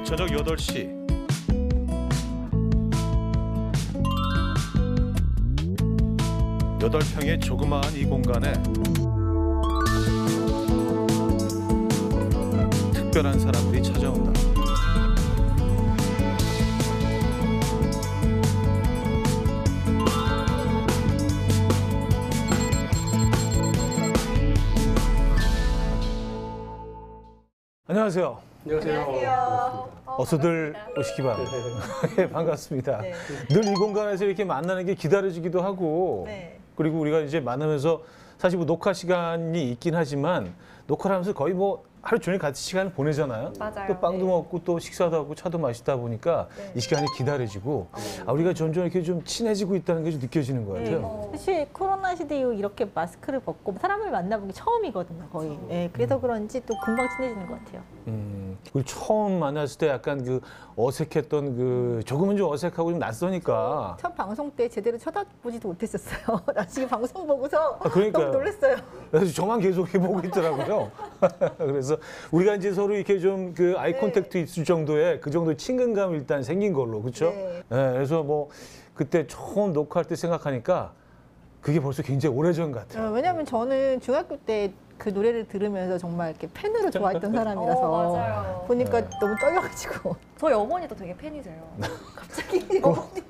저녁 8시. 여덟 평의 조그마한 이 공간에 특별한 사람들이 찾아온다. 안녕하세요. 안녕하세요. 어서들 오시기 바랍니다. 네, 반갑습니다. 네. 늘 이 공간에서 이렇게 만나는 게 기다려지기도 하고, 네. 그리고 우리가 이제 만나면서 사실 뭐 녹화 시간이 있긴 하지만 녹화를 하면서 거의 뭐 하루 종일 같이 시간을 보내잖아요. 맞아요. 또 빵도 네. 먹고 또 식사도 하고 차도 마시다 보니까 네. 이 시간이 기다려지고 우리가 점점 이렇게 좀 친해지고 있다는 게 좀 느껴지는 것 같아요. 네. 사실 코로나 시대 이후 이렇게 마스크를 벗고 사람을 만나본 게 처음이거든요, 거의. 예, 그래서 그런지 또 금방 친해지는 것 같아요. 우리 처음 만났을 때 약간 그 어색했던 그 조금은 좀 어색하고 좀 낯서니까. 첫 방송 때 제대로 쳐다보지도 못했었어요. 나중에 방송 보고서 그러니까요. 너무 놀랐어요. 그래서 저만 계속 해보고 있더라고요. 그래서 우리가 이제 서로 이렇게 좀 그 아이 컨택트 있을 정도의 그 정도의 친근감이 일단 생긴 걸로, 그렇죠? 네. 그래서 뭐 그때 처음 녹화할 때 생각하니까 그게 벌써 굉장히 오래전 같아요. 왜냐하면 저는 중학교 때 그 노래를 들으면서 정말 이렇게 팬으로 좋아했던 사람이라서 맞아요. 보니까 네. 너무 떨려가지고. 저희 어머니도 되게 팬이세요. 갑자기 어머니.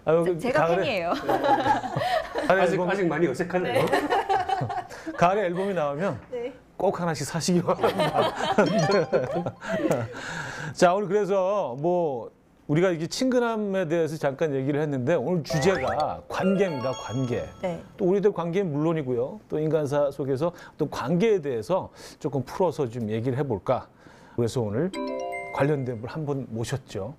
아유, 제가 가을에- 팬이에요. 가을에 앨범, 아직 많이 어색하네요. 가을에 앨범이 나오면 네. 꼭 하나씩 사시기 바랍니다. 자, 오늘 그래서 뭐 우리가 이게 친근함에 대해서 잠깐 얘기를 했는데 오늘 주제가 관계입니다. 관계. 네. 또 우리들 관계는 물론이고요. 또 인간사 속에서 또 관계에 대해서 조금 풀어서 좀 얘기를 해볼까. 그래서 오늘 관련된 분 한 분 모셨죠.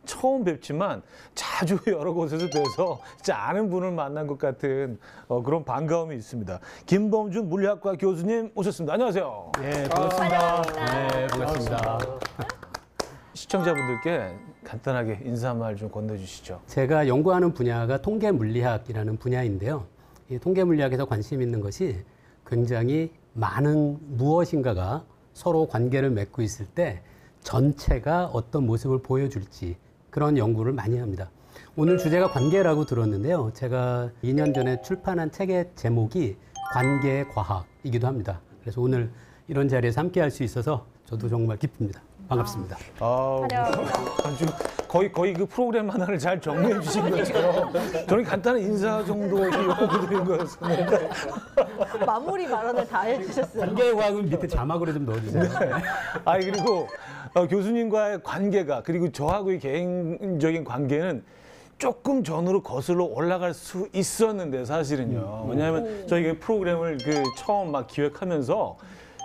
처음 뵙지만 자주 여러 곳에서 뵈서 진짜 아는 분을 만난 것 같은 그런 반가움이 있습니다. 김범준 물리학과 교수님 오셨습니다. 안녕하세요. 네, 반갑습니다. 네, 반갑습니다. 시청자분들께 간단하게 인사말 좀 건네주시죠. 제가 연구하는 분야가 통계 물리학이라는 분야인데요. 이 통계 물리학에서 관심 있는 것이 굉장히 많은 무엇인가가 서로 관계를 맺고 있을 때 전체가 어떤 모습을 보여줄지 그런 연구를 많이 합니다. 오늘 주제가 관계라고 들었는데요. 제가 2년 전에 출판한 책의 제목이 관계의 과학이기도 합니다. 그래서 오늘 이런 자리에서 함께 할 수 있어서 저도 정말 기쁩니다. 반갑습니다. 아주 거의 그 프로그램 하나를 잘 정리해 주신 것처럼 저는 간단한 인사 정도 요구드린 거였었는데 마무리 발언을 다 해주셨어요. 관계의 과학은 밑에 자막으로 좀 넣어주세요. 아니 그리고 교수님과의 관계가 그리고 저하고의 개인적인 관계는 조금 전으로 거슬러 올라갈 수 있었는데 사실은요. 왜냐하면 저희가 프로그램을 그 처음 막 기획하면서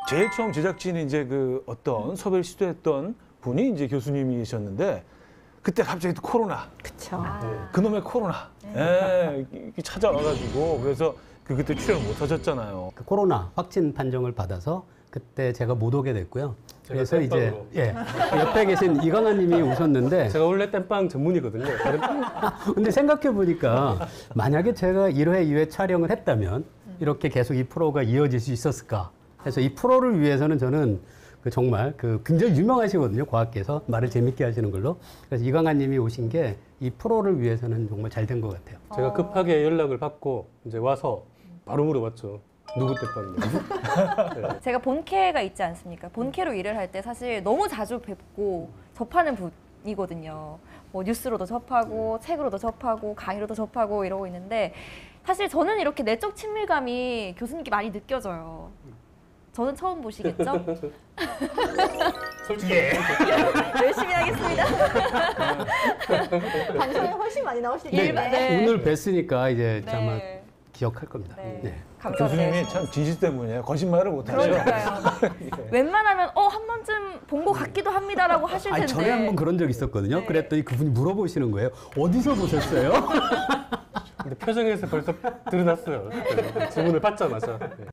제일 처음 제작진이 이제 그 어떤 섭외를 시도했던 분이 이제 교수님이셨는데 그때 갑자기 또 코로나. 그쵸. 그놈의 코로나. 예, 찾아와가지고 그래서 그때 출연을 못 하셨잖아요. 그 코로나 확진 판정을 받아서 그때 제가 못 오게 됐고요. 그래서 이제 옆에 계신 이광환 님이 오셨는데 제가 원래 땜빵 전문이거든요. 근데 생각해 보니까 만약에 제가 1회, 2회 촬영을 했다면 이렇게 계속 이 프로가 이어질 수 있었을까? 그래서 이 프로를 위해서는 저는 정말 굉장히 유명하시거든요. 과학계에서 말을 재밌게 하시는 걸로. 그래서 이광환 님이 오신 게 이 프로를 위해서는 정말 잘 된 것 같아요. 제가 급하게 연락을 받고 이제 와서 바로 물어봤죠. 누구 땜빵이냐. 제가 본캐가 있지 않습니까? 본캐로 일을 할 때 사실 너무 자주 뵙고 접하는 분이거든요. 뭐 뉴스로도 접하고 책으로도 접하고 강의로도 접하고 이러고 있는데 사실 저는 이렇게 내적 친밀감이 교수님께 많이 느껴져요. 저는 처음 보시겠죠? 솔직히 열심히 하겠습니다. 방송에 훨씬 많이 나오실 네, 텐데. 네. 오늘 뵀으니까 이제 네. 아마 기억할 겁니다. 네. 네. 감사합니다. 교수님이 참 진실 때문이에요. 거짓말을 못 하죠. 그러니까요. 웬만하면 한 번쯤 본 것 같기도 합니다라고 하실 텐데. 아니, 전에 한번 그런 적 있었거든요. 네. 그랬더니 그분이 물어보시는 거예요. 어디서 보셨어요? 근데 표정에서 벌써 드러났어요. 질문을 받자마자. 네.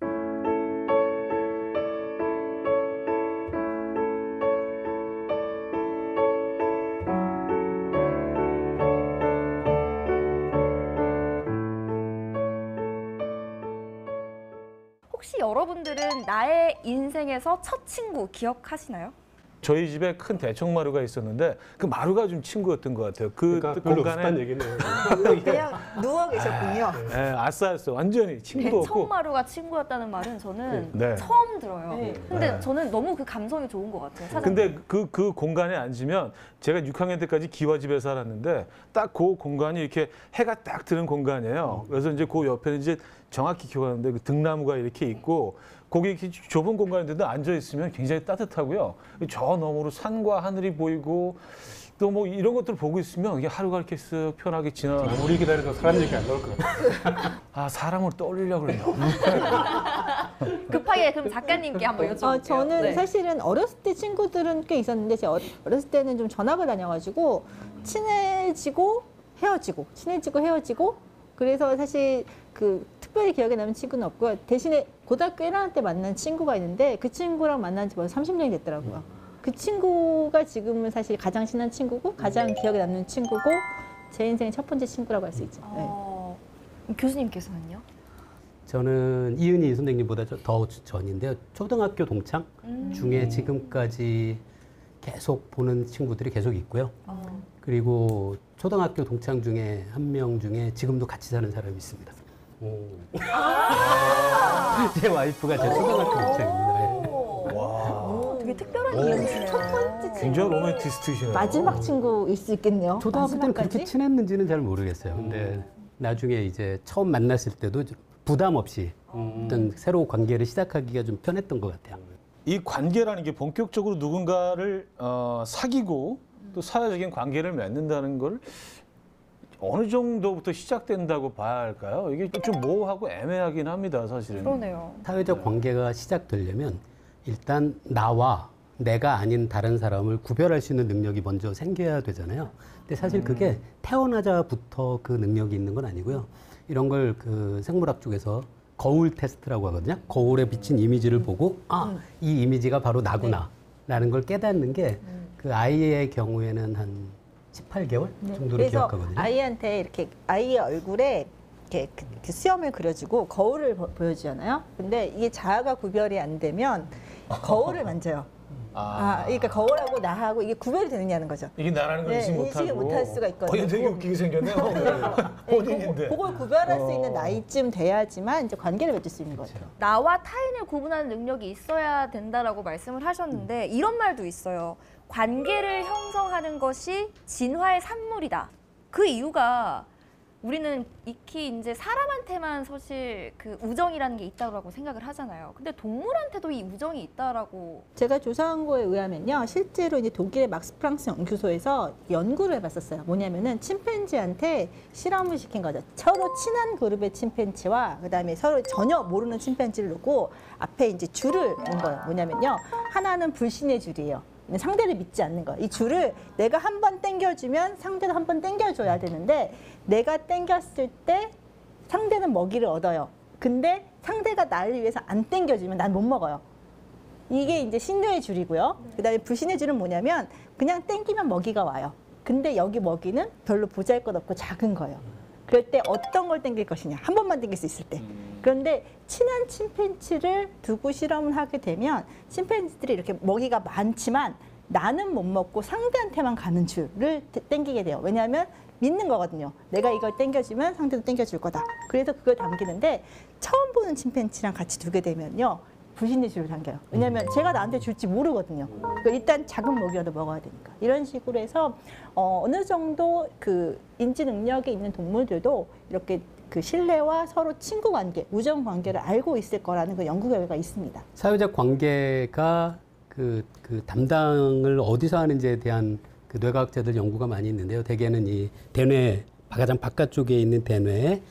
여러분들은 나의 인생에서 첫 친구 기억하시나요? 저희 집에 큰 대청마루가 있었는데 그 마루가 좀 친구였던 것 같아요. 그 그러니까 별로 없었다는 공간에 얘기네요. 그냥 누워 계셨군요. 예, 아싸였어. 완전히 친구도 없고. 대청마루가 친구였다는 말은 저는 네. 처음 들어요. 네. 근데 네. 저는 너무 그 감성이 좋은 것 같아요. 사장님. 근데 그 공간에 앉으면 제가 6학년 때까지 기와집에 살았는데 딱 그 공간이 이렇게 해가 딱 드는 공간이에요. 그래서 이제 그 옆에는 이제 정확히 기억하는데 그 등나무가 이렇게 있고 거기 이렇게 좁은 공간인데도 앉아 있으면 굉장히 따뜻하고요. 저 너머로 산과 하늘이 보이고 또 뭐 이런 것들 보고 있으면 이게 하루가 이렇게 쓱 편하게 지나. 아무리 기다려도 사람 얘기 안 나올 것 같아요. 아 사람을 떠올리려고 그래요. 급하게 그럼 작가님께 한번 여쭤볼게요. 저는 네. 사실은 어렸을 때 친구들은 꽤 있었는데 제가 어렸을 때는 좀 전학을 다녀가지고 친해지고 헤어지고 친해지고 헤어지고 그래서 사실 그 특별히 기억에 남는 친구는 없고요. 대신에 고등학교 1학년 때 만난 친구가 있는데 그 친구랑 만난 지 벌써 30년이 됐더라고요. 그 친구가 지금은 사실 가장 친한 친구고 가장 기억에 남는 친구고 제 인생의 첫 번째 친구라고 할 수 있죠. 네. 교수님께서는요? 저는 이은희 선생님보다 더 전인데요. 초등학교 동창 중에 지금까지 계속 보는 친구들이 계속 있고요. 그리고 초등학교 동창 중에 한 명 중에 지금도 같이 사는 사람이 있습니다. 제 와이프가 제 초등학교 동창입니다. 네. 와, 되게 특별한 이름이시네요. 첫 번째 친구. 굉장히 로맨티스트시네요. 마지막 친구일 수 있겠네요. 초등학교 때는 그렇게 마지막까지? 친했는지는 잘 모르겠어요. 근데 나중에 이제 처음 만났을 때도 좀 부담 없이 어떤 새로운 관계를 시작하기가 좀 편했던 것 같아요. 이 관계라는 게 본격적으로 누군가를 사귀고 또 사회적인 관계를 맺는다는 걸 어느 정도부터 시작된다고 봐야 할까요? 이게 좀 모호하고 애매하긴 합니다, 사실은. 그러네요. 사회적 관계가 시작되려면 일단 나와 내가 아닌 다른 사람을 구별할 수 있는 능력이 먼저 생겨야 되잖아요. 근데 사실 그게 태어나자부터 그 능력이 있는 건 아니고요. 이런 걸 그 생물학 쪽에서 거울 테스트라고 하거든요. 거울에 비친 이미지를 보고 이 이미지가 바로 나구나 라는 걸 깨닫는 게 그 아이의 경우에는 한 18개월 정도를 그래서 기억하거든요. 아이한테 이렇게 아이의 얼굴에 이렇게 그 수염을 그려주고 거울을 보여주잖아요. 근데 이게 자아가 구별이 안 되면 거울을 만져요. 그러니까 거울하고 나하고 이게 구별이 되느냐는 거죠. 이게 나라는 걸 네, 인식 못하고. 인식을 못할 수가 있거든요. 얘 되게 웃기게 생겼네요. 본인인데. 그걸 구별할 수 있는 나이쯤 돼야지만 이제 관계를 맺을 수 있는 거죠. 나와 타인을 구분하는 능력이 있어야 된다라고 말씀을 하셨는데 이런 말도 있어요. 관계를 형성하는 것이 진화의 산물이다. 그 이유가 우리는 익히 이제 사람한테만 사실 그 우정이라는 게 있다고 생각을 하잖아요. 근데 동물한테도 이 우정이 있다라고. 제가 조사한 거에 의하면요, 실제로 이제 독일의 막스 프랑스 연구소에서 연구를 해봤었어요. 뭐냐면은 침팬지한테 실험을 시킨 거죠. 서로 친한 그룹의 침팬지와 그다음에 서로 전혀 모르는 침팬지를 놓고 앞에 이제 줄을 놓은 거예요. 뭐냐면요, 하나는 불신의 줄이에요. 상대를 믿지 않는 거예요. 이 줄을 내가 한 번 당겨주면 상대도 한 번 당겨줘야 되는데 내가 당겼을 때 상대는 먹이를 얻어요. 근데 상대가 나를 위해서 안 당겨주면 난 못 먹어요. 이게 이제 신뢰의 줄이고요. 그다음에 불신의 줄은 뭐냐면 그냥 당기면 먹이가 와요. 근데 여기 먹이는 별로 보잘것없고 작은 거예요. 그럴 때 어떤 걸 당길 것이냐. 한 번만 당길 수 있을 때. 그런데 친한 침팬지를 두고 실험을 하게 되면 침팬지들이 이렇게 먹이가 많지만 나는 못 먹고 상대한테만 가는 줄을 당기게 돼요. 왜냐하면 믿는 거거든요. 내가 이걸 당겨주면 상대도 당겨줄 거다. 그래서 그걸 당기는데 처음 보는 침팬지랑 같이 두게 되면요, 불신의 줄을 당겨요. 왜냐하면 제가 나한테 줄지 모르거든요. 그러니까 일단 작은 먹이라도 먹어야 되니까. 이런 식으로 해서 어느 정도 그 인지 능력이 있는 동물들도 이렇게 그 신뢰와 서로 친구 관계, 우정 관계를 알고 있을 거라는 그 연구 결과가 있습니다. 사회적 관계가 그 담당을 어디서 하는지에 대한 그 뇌과학자들 연구가 많이 있는데요. 대개는 이 대뇌 가장 바깥쪽에 있는 대뇌의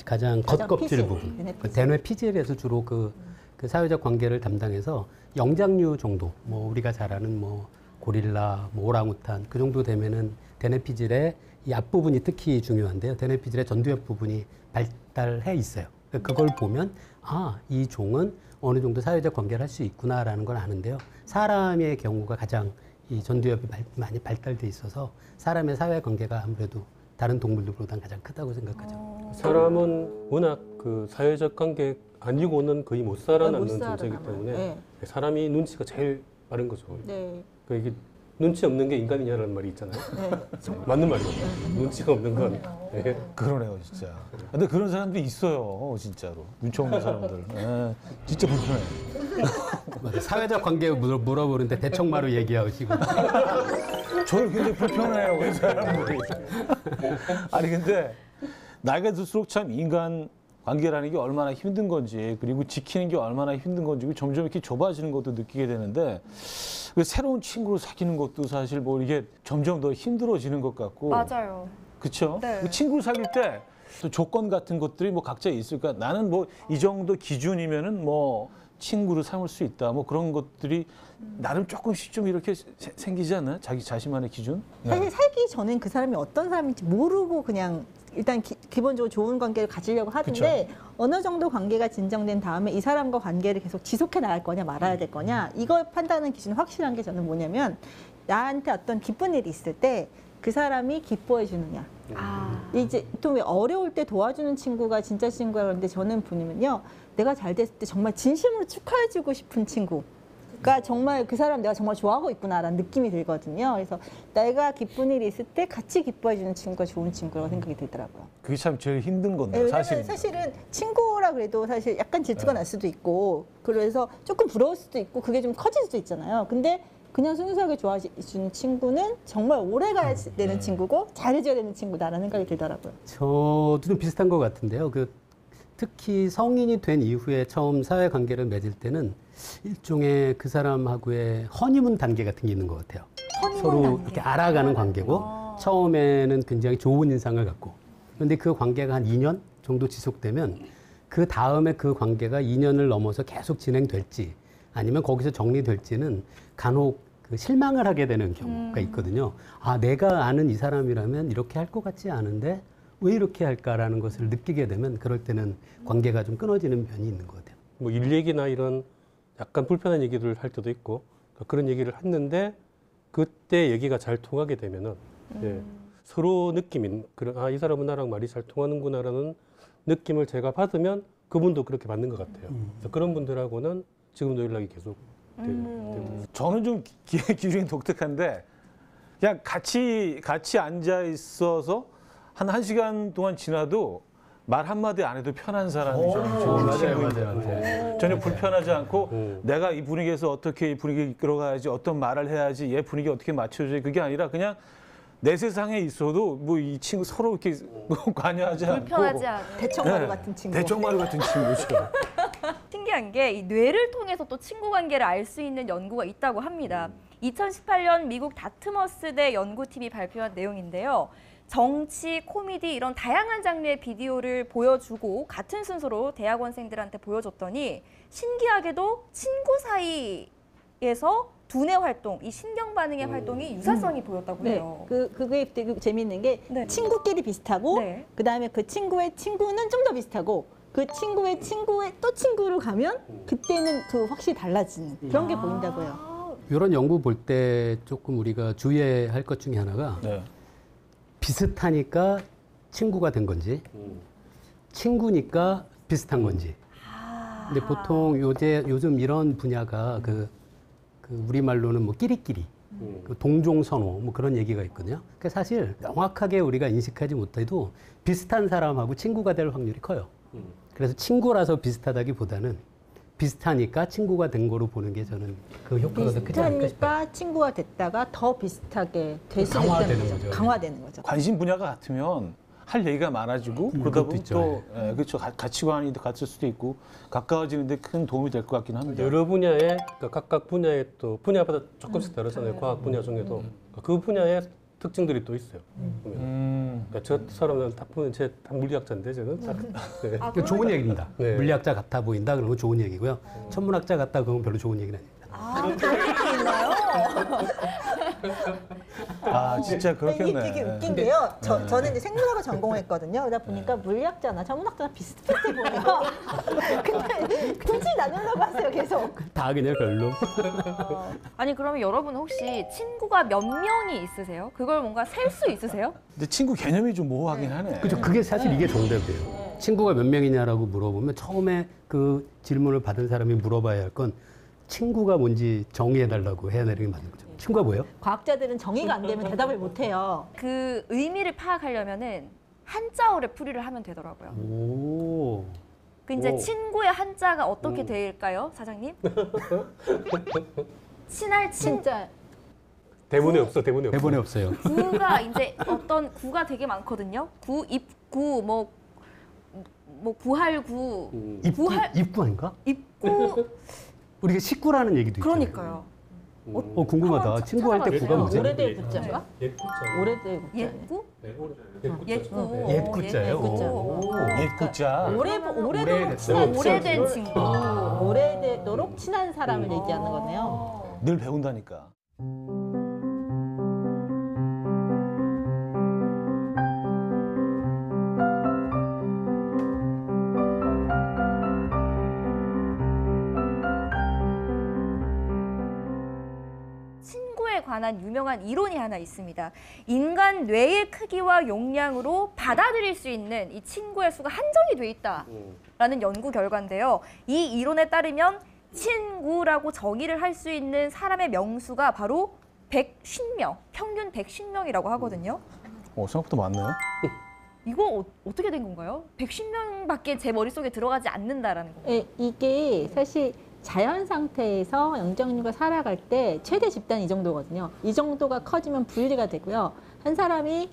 가장 겉껍질 피질, 부분, 대뇌 그 대뇌 피질에서 주로 그 사회적 관계를 담당해서 영장류 정도, 뭐 우리가 잘 아는 뭐 고릴라, 뭐 오랑우탄 그 정도 되면은 대뇌 피질의 이 앞부분이 특히 중요한데요. 대뇌 피질의 전두엽 부분이 발달해 있어요. 그걸 보면 이 종은 어느 정도 사회적 관계를 할 수 있구나라는 걸 아는데요. 사람의 경우가 가장 이 전두엽이 많이 발달돼 있어서 사람의 사회 관계가 아무래도 다른 동물들보다 가장 크다고 생각하죠. 사람은 워낙 그 사회적 관계 아니고는 거의 못 살아남는 못 존재이기 살아남아요. 때문에 네. 사람이 눈치가 제일 빠른 거죠. 네. 그 이게 눈치 없는 게 인간이냐라는 말이 있잖아요. 네. 맞는 말이거든요. 눈치가 없는 건. 예. 그러네요, 진짜. 근데 그런 사람도 있어요, 진짜로. 눈치 없는 사람들. 예, 진짜 불편해. 맞아요. 사회적 관계 물어보는데 대청마루 얘기하시고. 저는 굉장히 불편해요, 그 사람들이. 아니, 근데 나이가 들수록 참 인간 관계라는 게 얼마나 힘든 건지, 그리고 지키는 게 얼마나 힘든 건지 점점 이렇게 좁아지는 것도 느끼게 되는데, 그 새로운 친구를 사귀는 것도 사실 뭐 이게 점점 더 힘들어지는 것 같고. 맞아요. 그렇죠? 네. 그 친구를 사귈 때 또 조건 같은 것들이 뭐 각자 있을까? 나는 뭐 이 정도 기준이면은 뭐 친구를 삼을 수 있다. 뭐 그런 것들이 나름 조금씩 좀 이렇게 생기지 않나요? 자기 자신만의 기준? 사실 살기 전엔 그 사람이 어떤 사람인지 모르고 그냥 일단 기본적으로 좋은 관계를 가지려고 하는데 어느 정도 관계가 진정된 다음에 이 사람과 관계를 계속 지속해 나갈 거냐 말아야 될 거냐 이걸 판단하는 기준이 확실한 게 저는 뭐냐면 나한테 어떤 기쁜 일이 있을 때 그 사람이 기뻐해 주느냐. 이제 또 왜 어려울 때 도와주는 친구가 진짜 친구라 그러는데 저는 보면요. 내가 잘 됐을 때 정말 진심으로 축하해주고 싶은 친구. 그러니까 정말 그 사람 내가 정말 좋아하고 있구나라는 느낌이 들거든요. 그래서 내가 기쁜 일이 있을 때 같이 기뻐해주는 친구가 좋은 친구라고 생각이 들더라고요. 그게 참 제일 힘든 건데, 왜냐면 사실. 사실은 친구라 그래도 사실 약간 질투가 날 수도 있고 그래서 조금 부러울 수도 있고 그게 좀 커질 수도 있잖아요. 근데 그냥 순수하게 좋아해주는 친구는 정말 오래 가야 되는 친구고 잘해줘야 되는 친구다라는 생각이 들더라고요. 저도 좀 비슷한 것 같은데요. 특히 성인이 된 이후에 처음 사회관계를 맺을 때는 일종의 그 사람하고의 허니문 단계 같은 게 있는 것 같아요. 서로 이렇게 알아가는 관계고 처음에는 굉장히 좋은 인상을 갖고 그런데 그 관계가 한 2년 정도 지속되면 그 다음에 그 관계가 2년을 넘어서 계속 진행될지 아니면 거기서 정리될지는 간혹 그 실망을 하게 되는 경우가 있거든요. 아, 내가 아는 이 사람이라면 이렇게 할 것 같지 않은데 왜 이렇게 할까라는 것을 느끼게 되면 그럴 때는 관계가 좀 끊어지는 면이 있는 것 같아요. 뭐 일 얘기나 이런 약간 불편한 얘기를 할 때도 있고 그런 얘기를 했는데 그때 얘기가 잘 통하게 되면은 예, 서로 느낌이 이 사람은 나랑 말이 잘 통하는구나라는 느낌을 제가 받으면 그분도 그렇게 받는 것 같아요. 그래서 그런 분들하고는 지금도 연락이 계속 되고. 저는 좀 기준이 독특한데 그냥 같이 앉아 있어서 한 1시간 동안 지나도 말 한마디 안 해도 편한 사람이 좀 좋은 친구인 것 같아요. 전혀 불편하지 않고 내가 이 분위기에서 어떻게 이 분위기를 이끌어가야지 어떤 말을 해야지 얘 분위기 어떻게 맞춰줘야지 그게 아니라 그냥 내 세상에 있어도 뭐 이 친구 서로 이렇게 관여하지 않고 불편하지 않은. 대청마루 같은 친구. 대청마루 같은 친구죠. 신기한 게 이 뇌를 통해서 또 친구 관계를 알 수 있는 연구가 있다고 합니다. 2018년 미국 다트머스대 연구팀이 발표한 내용인데요. 정치, 코미디 이런 다양한 장르의 비디오를 보여주고 같은 순서로 대학원생들한테 보여줬더니 신기하게도 친구 사이에서 두뇌 활동, 이 신경 반응의 활동이 유사성이 보였다고 네, 해요. 그게 되게 재미있는 게 네. 친구끼리 비슷하고 네. 그다음에 그 친구의 친구는 좀 더 비슷하고 그 친구의 친구의 또 친구를 가면 그때는 그 확실히 달라지는 그런 게 보인다고요. 이런 연구 볼 때 조금 우리가 주의해야 할 것 중에 하나가 네. 비슷하니까 친구가 된 건지 친구니까 비슷한 건지. 근데 보통 요즘 이런 분야가 그 우리말로는 뭐 끼리끼리 그 동종선호 뭐 그런 얘기가 있거든요. 그러니까 사실 명확하게 우리가 인식하지 못해도 비슷한 사람하고 친구가 될 확률이 커요. 그래서 친구라서 비슷하다기보다는 비슷하니까 친구가 된 거로 보는 게 저는 그 효과가 더 크지 않을까 싶어요. 비슷하니까 친구가 됐다가 더 비슷하게 될 수 강화되는 있다는 거죠. 거죠. 강화되는 거죠. 관심 분야가 같으면 할 얘기가 많아지고 그러다 그것도 보면 있죠. 또 그렇죠. 가치관이 같을 수도 있고 가까워지는데 큰 도움이 될 것 같긴 합니다. 여러 분야에 그러니까 각각 분야에 또 분야마다 조금씩 다르잖아요. 과학 분야 중에도 그 분야의 특징들이 또 있어요. 보면. 그러니까 저 사람은 딱 보면 제 물리학자인데 저는 딱 네. 그러니까 좋은 얘기입니다. 네. 물리학자 같아 보인다 그러면 좋은 얘기고요. 천문학자 같다 그러면 별로 좋은 얘기는 아닙니다. 그런 얘기 있나요? 아 진짜 이게 그렇겠네. 되게 웃긴 게요. 저는 이제 생물학을 전공했거든요. 그러다 보니까 물리학자나 천문학자나 비슷해 보여요. 근데 굳이 나누려고 하세요, 계속. 다 그냥 별로. 아니 그러면 여러분 혹시 친구가 몇 명이 있으세요? 그걸 뭔가 셀 수 있으세요? 근데 친구 개념이 좀 모호하긴 하네. 그죠? 그게 사실 이게 정답이에요. 친구가 몇 명이냐라고 물어보면 처음에 그 질문을 받은 사람이 물어봐야 할 건 친구가 뭔지 정의해달라고 해야 되는 게 맞는 거죠. 친구가 뭐예요? 과학자들은 정의가 안 되면 대답을 못 해요. 그 의미를 파악하려면은 한자어를 풀이를 하면 되더라고요. 오. 그 이제 오. 친구의 한자가 어떻게 될까요, 사장님? 친할 친. 진짜 대본에 없어, 대본에 없어. 대본에 없어요. 구가 이제 어떤 구가 되게 많거든요. 구, 입구, 뭐 구할구, 입구 아닌가? 입구. 우리가 식구라는 얘기도 있죠. 그러니까요. 궁금하다. 한번 친구 할 때 찾아봐 구가 주세요. 뭐죠? 오래된 구자인가? 옛구자. 오래된 구자. 옛구? 옛구자. 옛구자요? 옛구자. 오. 옛구자. 오래도록 친한 오래된 친구. 오래도록 친한 사람을 얘기하는 거네요. 늘 배운다니까. 친구에 관한 유명한 이론이 하나 있습니다. 인간 뇌의 크기와 용량으로 받아들일 수 있는 이 친구의 수가 한정이 돼 있다라는 연구 결과인데요. 이 이론에 따르면 친구라고 정의를 할 수 있는 사람의 명수가 바로 150명, 평균 110명이라고 하거든요. 생각보다 많네요. 이거 어떻게 된 건가요? 110명밖에 제 머릿속에 들어가지 않는다라는 건가요? 예, 이게 사실 자연 상태에서 영장류가 살아갈 때 최대 집단이 이 정도거든요. 이 정도가 커지면 분리가 되고요. 한 사람이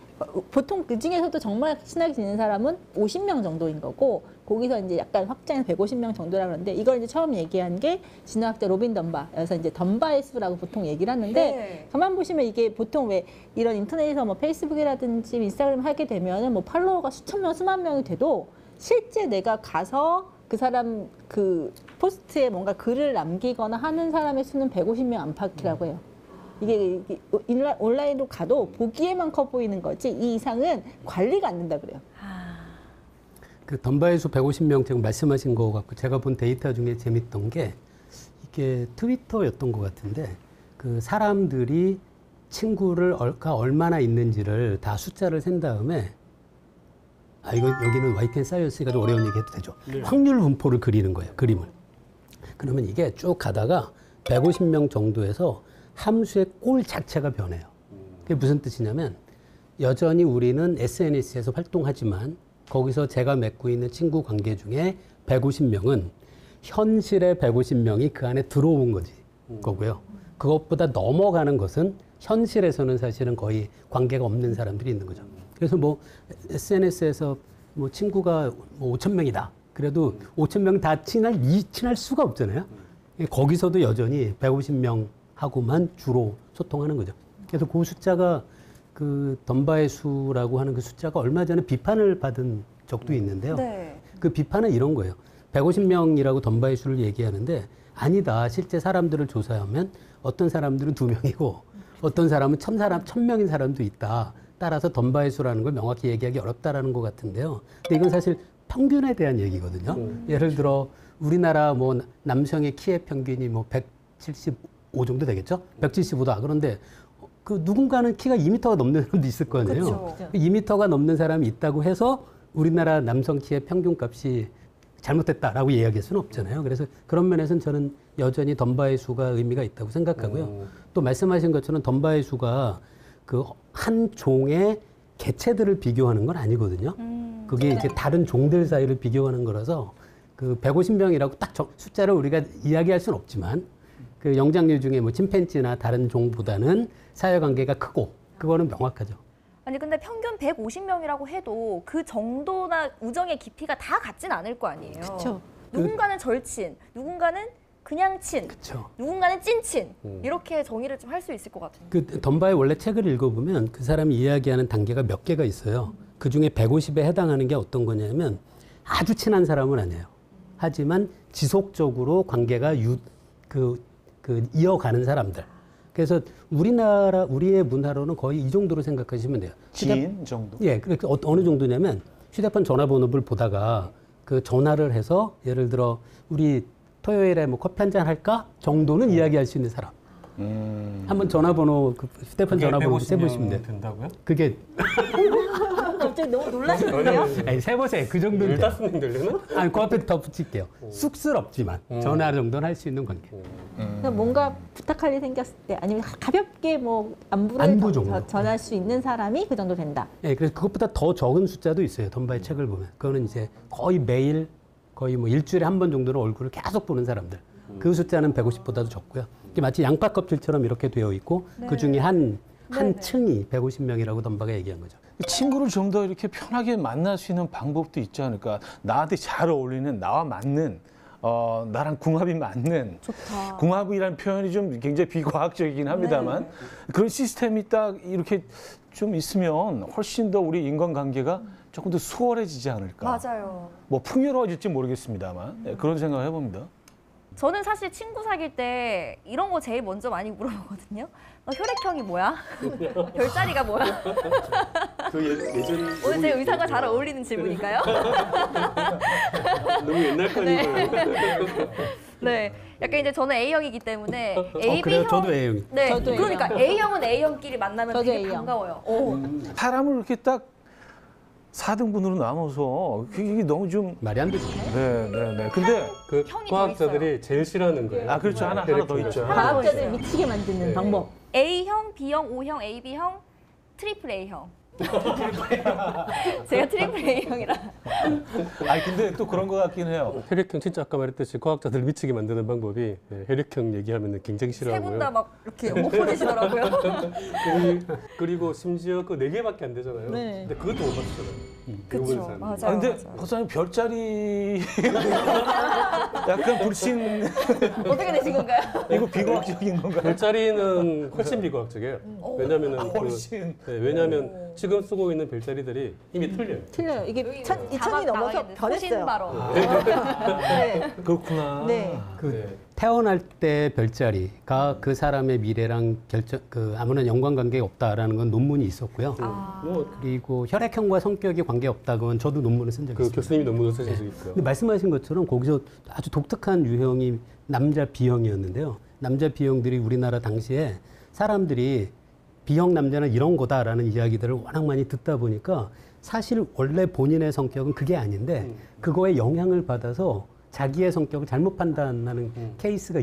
보통 그 중에서도 정말 친하게 지내는 사람은 50명 정도인 거고, 거기서 이제 약간 확장해서 150명 정도라 그러는데, 이걸 이제 처음 얘기한 게 진화학자 로빈 덤바여서 이제 덤바의 수라고 보통 얘기를 하는데, 네. 가만 보시면 이게 보통 왜 이런 인터넷에서 뭐 페이스북이라든지 인스타그램 하게 되면은 뭐 팔로워가 수천 명, 수만 명이 돼도 실제 내가 가서 그 사람 그 포스트에 뭔가 글을 남기거나 하는 사람의 수는 150명 안팎이라고 해요. 이게 온라인으로 가도 보기에만 커 보이는 거지 이 이상은 관리가 안 된다 그래요. 그 덤바의 수 150명 지금 말씀하신 거 같고 제가 본 데이터 중에 재밌던 게 이게 트위터였던 것 같은데 그 사람들이 친구를 얼마나 있는지를 다 숫자를 센 다음에 이거 여기는 YTN 사이언스가 좀 어려운 얘기 해도 되죠. 네. 확률 분포를 그리는 거예요. 그림을. 그러면 이게 쭉 가다가 150명 정도에서 함수의 꼴 자체가 변해요. 그게 무슨 뜻이냐면 여전히 우리는 SNS에서 활동하지만 거기서 제가 맺고 있는 친구 관계 중에 150명은 현실의 150명이 그 안에 들어온 거고요. 그것보다 넘어가는 것은 현실에서는 사실은 거의 관계가 없는 사람들이 있는 거죠. 그래서 뭐 SNS에서 뭐 친구가 뭐 5,000명이다. 그래도 5,000명 다 친할 수가 없잖아요. 거기서도 여전히 150명하고만 주로 소통하는 거죠. 그래서 그 숫자가 그 덤바의 수라고 하는 그 숫자가 얼마 전에 비판을 받은 적도 있는데요. 네. 그 비판은 이런 거예요. 150명이라고 덤바의 수를 얘기하는데 아니다. 실제 사람들을 조사하면 어떤 사람들은 2명이고 어떤 사람은 1,000명인 사람도 있다. 따라서 덤바의 수라는 걸 명확히 얘기하기 어렵다라는 것 같은데요. 근데 이건 사실 평균에 대한 얘기거든요. 예를 들어 우리나라 뭐 남성의 키의 평균이 뭐 175 정도 되겠죠? 175다. 그런데 그 누군가는 키가 2m가 넘는 사람도 있을 거 아니에요. 그쵸. 2m가 넘는 사람이 있다고 해서 우리나라 남성 키의 평균값이 잘못됐다라고 이야기할 수는 없잖아요. 그래서 그런 면에서는 저는 여전히 덤바의 수가 의미가 있다고 생각하고요. 또 말씀하신 것처럼 덤바의 수가 그 한 종의 개체들을 비교하는 건 아니거든요. 그게 이제 다른 종들 사이를 비교하는 거라서 그 150명이라고 딱 숫자를 우리가 이야기할 수는 없지만 그 영장류 중에 뭐 침팬지나 다른 종보다는 사회관계가 크고 그거는 명확하죠. 아니 근데 평균 150명이라고 해도 그 정도나 우정의 깊이가 다 같진 않을 거 아니에요. 그렇죠. 누군가는 절친, 누군가는 그냥 친, 그렇죠. 누군가는 찐친 이렇게 정의를 좀 할 수 있을 것 같은데. 그 덤바의 원래 책을 읽어보면 그 사람이 이야기하는 단계가 몇 개가 있어요. 그 중에 150에 해당하는 게 어떤 거냐면 아주 친한 사람은 아니에요. 하지만 지속적으로 관계가 이어가는 사람들. 그래서 우리의 문화로는 거의 이 정도로 생각하시면 돼요. 지인 정도. 예, 그래서 어느 정도냐면 휴대폰 전화번호를 보다가 그 전화를 해서 예를 들어 우리 토요일에 뭐 커피 한잔 할까 정도는 이야기할 수 있는 사람. 한번 전화번호 휴대폰 전화번호 세보시면 돼요. 된다고요? 그게 갑자기 너무 놀라시는데요? 아니, 세보세요. 그 정도는. 15명 되려나? 아니, 그 앞에 더 붙일게요. 쑥스럽지만 전화 정도는 할 수 있는 관계. 그러니까 뭔가 부탁할 일이 생겼을 때 아니면 가볍게 뭐 안부를 안부 정도. 전할 수 있는 사람이 그 정도 된다. 예, 그래서 그것보다 더 적은 숫자도 있어요. 덤바의 책을 보면. 그거는 이제 거의 매일, 거의 뭐 일주일에 한 번 정도는 얼굴을 계속 보는 사람들. 그 숫자는 150보다도 적고요. 이게 마치 양파 껍질처럼 이렇게 되어 있고 그 중에 한 층이 150명이라고 덤바가 얘기한 거죠. 친구를 좀 더 이렇게 편하게 만날 수 있는 방법도 있지 않을까. 나한테 잘 어울리는, 나와 맞는, 나랑 궁합이 맞는. 좋다. 궁합이라는 표현이 좀 굉장히 비과학적이긴 합니다만 그런 시스템이 딱 이렇게 좀 있으면 훨씬 더 우리 인간관계가 조금 더 수월해지지 않을까. 맞아요. 뭐 풍요로워질지 모르겠습니다만 네, 그런 생각을 해봅니다. 저는 사실 친구 사귈 때 이런 거 제일 먼저 많이 물어보거든요. 너 혈액형이 뭐야? 별자리가 뭐야? 예전 오늘 제 의상과 잘 어울리는 질문일까요? 너무 옛날 거니까요. 네. 약간 이제 저는 A형이기 때문에 AB형. 그래요? 저도 A형. 네. 저도 그러니까 A형은 A형끼리 만나면 저도 되게 A형. 반가워요. 오. 사람을 이렇게 딱 4등분으로 나눠서 이게 너무 좀 말이 안 되죠. 네. 근데 그 형이 과학자들이 제일 싫어하는 거예요. 아 그렇죠. 하나 더 있죠. 하나 더 과학자들 있어요. 미치게 만드는 네. 방법. A형, B형, O형, AB형, 트리플 A형. 제가 트리플 A형이라. 아니 근데 또 그런 것 같긴 해요. 혈액형 진짜 아까 말했듯이 과학자들 미치게 만드는 방법이 혈액형 얘기하면 굉장히 세 분 싫어하고요. 다 막 이렇게 못 보내시더라고요. 그리고 심지어 그 4개밖에 안 되잖아요. 네. 근데 그것도 못 맞추잖아요. 그렇죠. 맞아요. 아 근데 맞아요. 박사님 별자리 약간 불신 어떻게 되신 건가요? 이거 비과학적인 건가요? 별자리는 훨씬 비과학적이에요. 왜냐면은 훨씬. 왜냐면 지금 쓰고 있는 별자리들이 이미 틀려요. 틀려요. 이게 여기 2000이 넘어서 변했어요. 소신발언. 네. 그렇구나. 네. 그 태어날 때 별자리가 그 사람의 미래랑 아무런 연관관계가 없다라는 건 논문이 있었고요. 뭐 그리고 혈액형과 성격이 관계없다고는 저도 논문을 쓴 적이 그 있습니다. 교수님이 논문을 쓰신 적이 있고요. 근데 말씀하신 것처럼 거기서 아주 독특한 유형이 남자 B형이었는데요. 남자 B형들이 우리나라 당시에 사람들이 B형 남자는 이런 거다라는 이야기들을 워낙 많이 듣다 보니까 사실 원래 본인의 성격은 그게 아닌데 그거에 영향을 받아서 자기의 성격을 잘못 판단하는 케이스가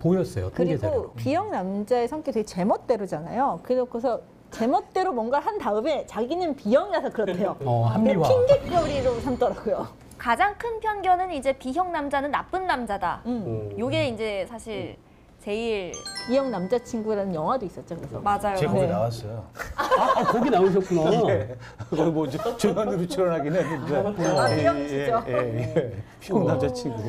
보였어요. 통계자료로. 그리고 B형 남자의 성격이 되게 제멋대로잖아요. 그래서 제멋대로 뭔가를 한 다음에 자기는 B형이라서 그렇대요. 합리화. 핑계거리로 삼더라고요. 가장 큰 편견은 이제 B형 남자는 나쁜 남자다. 요게 이제 사실 제일 B형 남자친구라는 영화도 있었죠. 그래서 맞아요. 제가 거기 네. 나왔어요. 거기 나오셨구나. 예. 거기 뭐 조연으로 출연하긴 했는데. 아, B형이시죠? 피용 남자친구.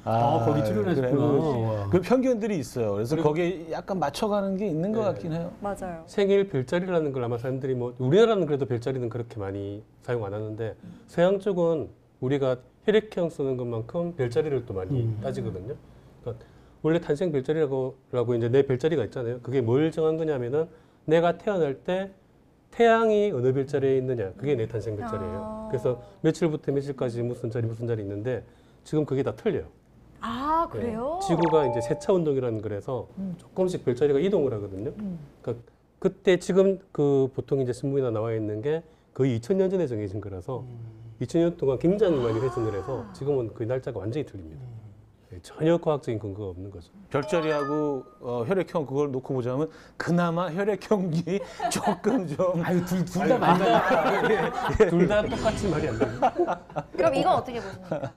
거기 출연하셨구나. 그래. 그 편견들이 있어요. 그래서 거기에 약간 맞춰가는 게 있는 것 같긴 해요. 맞아요. 생일 별자리라는 걸 아마 사람들이 뭐 우리나라는 그래도 별자리는 그렇게 많이 사용 안 하는데 서양 쪽은 우리가 혈액형 쓰는 것만큼 별자리를 또 많이 따지거든요. 그러니까 원래 탄생 별자리라고 이제 내 별자리가 있잖아요. 그게 뭘 정한 거냐면은 내가 태어날 때 태양이 어느 별자리에 있느냐. 그게 내 탄생 별자리예요. 그래서 며칠부터 며칠까지 무슨 자리 있는데 지금 그게 다 틀려요. 아 그래요? 네. 지구가 이제 세차 운동이라는 거라서 조금씩 별자리가 이동을 하거든요. 그러니까 그때 지금 그 보통 이제 신문이나 나와 있는 게 거의 2000년 전에 정해진 거라서 2000년 동안 굉장히 많이 회전을 해서 지금은 그 날짜가 완전히 틀립니다. 네, 전혀 과학적인 근거가 없는 거죠. 별자리하고 혈액형 그걸 놓고 보자면 그나마 혈액형이 조금 좀 아유, 둘 다 맞아요. 둘 다 똑같이 말이 안 돼요. 그럼 이건 어떻게 보십니까?